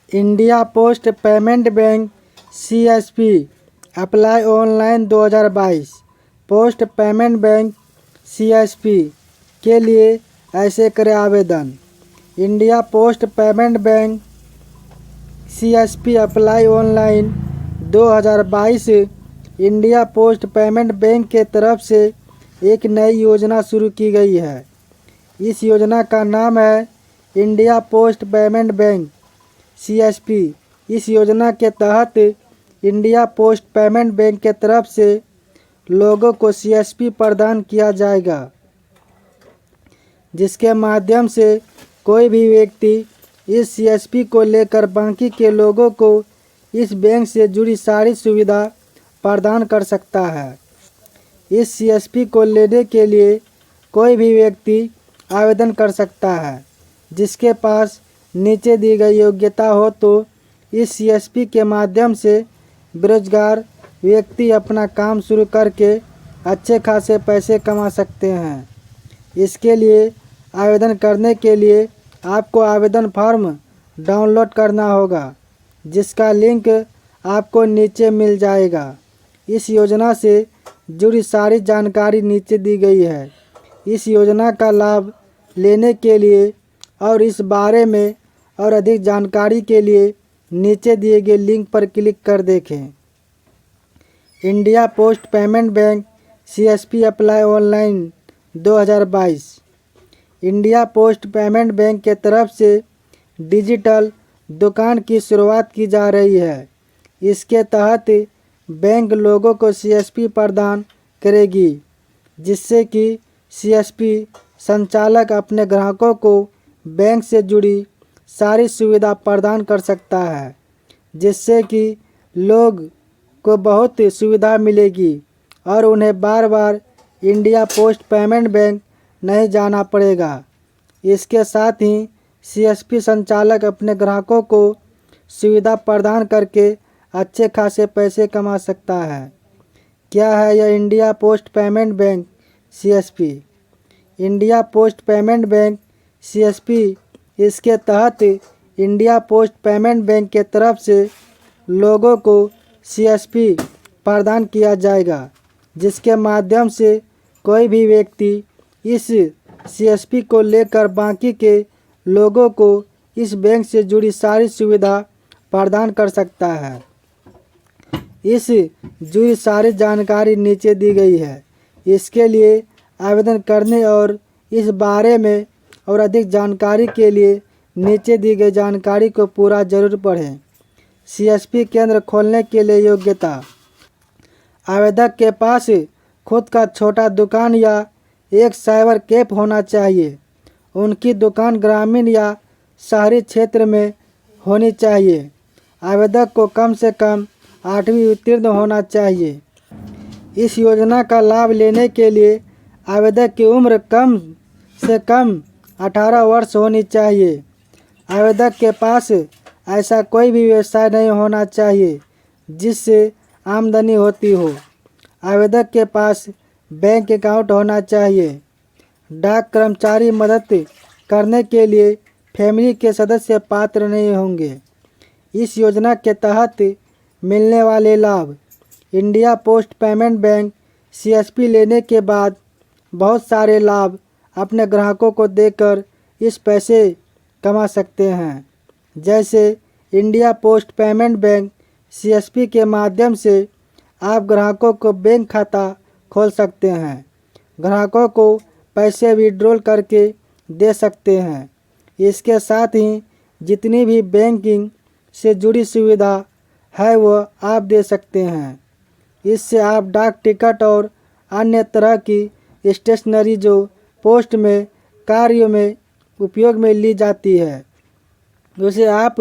India post payment bank (CSP) apply online 2022। Post payment bank (CSP) के लिए ऐसे करें आवेदन। India post payment bank (CSP) apply online 2022। India post payment bank के तरफ से एक नई योजना शुरू की गई है। इस योजना का नाम है India post payment bank (CSP). इस योजना के तहत इंडिया पोस्ट पेमेंट बैंक के तरफ से लोगों को CSP प्रदान किया जाएगा, जिसके माध्यम से कोई भी व्यक्ति इस CSP को लेकर बाकी के लोगों को इस बैंक से जुड़ी सारी सुविधा प्रदान कर सकता है। इस CSP को लेने के लिए कोई भी व्यक्ति आवेदन कर सकता है जिसके पास नीचे दी गई योग्यता हो। तो इस CSP के माध्यम से बेरोजगार व्यक्ति अपना काम शुरू करके अच्छे खासे पैसे कमा सकते हैं। इसके लिए आवेदन करने के लिए आपको आवेदन फॉर्म डाउनलोड करना होगा, जिसका लिंक आपको नीचे मिल जाएगा। इस योजना से जुड़ी सारी जानकारी नीचे दी गई है। इस योजना का लाभ लेने के लिए और इस बारे में और अधिक जानकारी के लिए नीचे दिए गए लिंक पर क्लिक कर देखें। India post payment bank CSP apply online 2022। India post payment bank के तरफ से डिजिटल दुकान की शुरुआत की जा रही है। इसके तहत बैंक लोगों को CSP प्रदान करेगी, जिससे कि CSP संचालक अपने ग्राहकों को बैंक से जुड़ी सारी सुविधा प्रदान कर सकता है, जिससे कि लोग को बहुत सुविधा मिलेगी और उन्हें बार बार इंडिया पोस्ट पेमेंट बैंक नहीं जाना पड़ेगा। इसके साथ ही CSP संचालक अपने ग्राहकों को सुविधा प्रदान करके अच्छे खासे पैसे कमा सकता है। क्या है यह India post payment bank CSP? India post payment bank CSP, इसके तहत इंडिया पोस्ट पेमेंट बैंक के तरफ से लोगों को CSP प्रदान किया जाएगा, जिसके माध्यम से कोई भी व्यक्ति इस CSP को लेकर बाकी के लोगों को इस बैंक से जुड़ी सारी सुविधा प्रदान कर सकता है। इस जुड़ी सारी जानकारी नीचे दी गई है। इसके लिए आवेदन करने और इस बारे में और अधिक जानकारी के लिए नीचे दी गई जानकारी को पूरा जरूर पढ़ें। CSP केंद्र खोलने के लिए योग्यता: आवेदक के पास खुद का छोटा दुकान या एक साइबर कैफे होना चाहिए। उनकी दुकान ग्रामीण या शहरी क्षेत्र में होनी चाहिए। आवेदक को कम से कम 8वीं उत्तीर्ण होना चाहिए। इस योजना का लाभ लेने के लिए आवेदक की उम्र कम से कम 18 वर्ष होनी चाहिए। आवेदक के पास ऐसा कोई भी व्यवसाय नहीं होना चाहिए जिससे आमदनी होती हो। आवेदक के पास बैंक अकाउंट होना चाहिए। डाक कर्मचारी मदद करने के लिए फैमिली के सदस्य पात्र नहीं होंगे। इस योजना के तहत मिलने वाले लाभ: India post payment bank CSP लेने के बाद बहुत सारे लाभ अपने ग्राहकों को देकर इस पैसे कमा सकते हैं। जैसे India post payment bank CSP के माध्यम से आप ग्राहकों को बैंक खाता खोल सकते हैं, ग्राहकों को पैसे विड्रॉल करके दे सकते हैं। इसके साथ ही जितनी भी बैंकिंग से जुड़ी सुविधा है वो आप दे सकते हैं। इससे आप डाक टिकट और अन्य तरह की स्टेशनरी जो पोस्ट में कार्यों में उपयोग में ली जाती है, उसे आप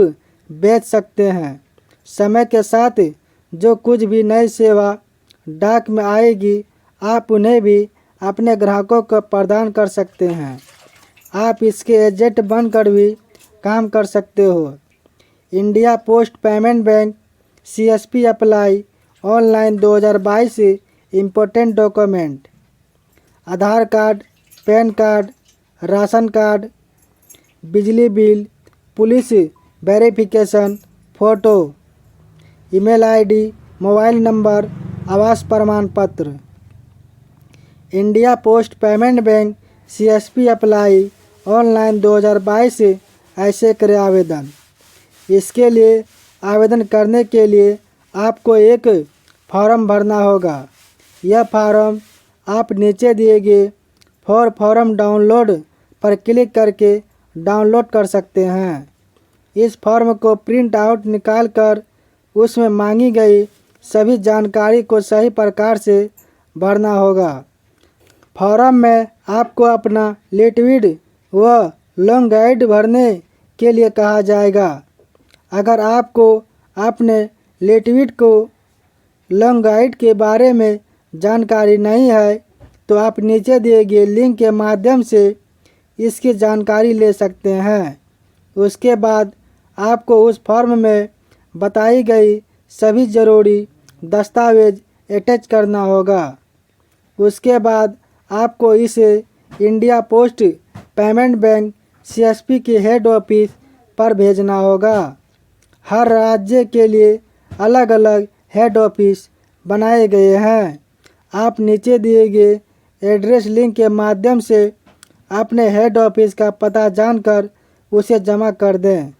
बेच सकते हैं। समय के साथ जो कुछ भी नई सेवा डाक में आएगी, आप उन्हें भी अपने ग्राहकों को प्रदान कर सकते हैं। आप इसके एजेंट बनकर भी काम कर सकते हो। India post payment bank CSP apply online 2022। Important document: Aadhaar card, PAN card, ration card, बिजली bill, police verification, photo, email ID, mobile number, आवास प्रमाण पत्र। India post payment bank CSP apply online 2022 से ऐसे करें आवेदन। इसके लिए आवेदन करने के लिए आपको एक फॉर्म भरना होगा। यह फॉर्म आप नीचे दिए गए फॉर्म डाउनलोड पर क्लिक करके डाउनलोड कर सकते हैं। इस फॉर्म को प्रिंट आउट निकाल कर उसमें मांगी गई सभी जानकारी को सही प्रकार से भरना होगा। फॉर्म में आपको अपना लिटविड व लॉन्ग गाइड भरने के लिए कहा जाएगा। अगर आपको अपने लिटविड को लॉन्ग गाइड के बारे में जानकारी नहीं है तो आप नीचे दिए गए लिंक के माध्यम से इसकी जानकारी ले सकते हैं। उसके बाद आपको उस फॉर्म में बताई गई सभी ज़रूरी दस्तावेज अटैच करना होगा। उसके बाद आपको इसे India post payment bank CSP के हेड ऑफिस पर भेजना होगा। हर राज्य के लिए अलग अलग हेड ऑफिस बनाए गए हैं। आप नीचे दिए गए एड्रेस लिंक के माध्यम से अपने हेड ऑफिस का पता जानकर उसे जमा कर दें।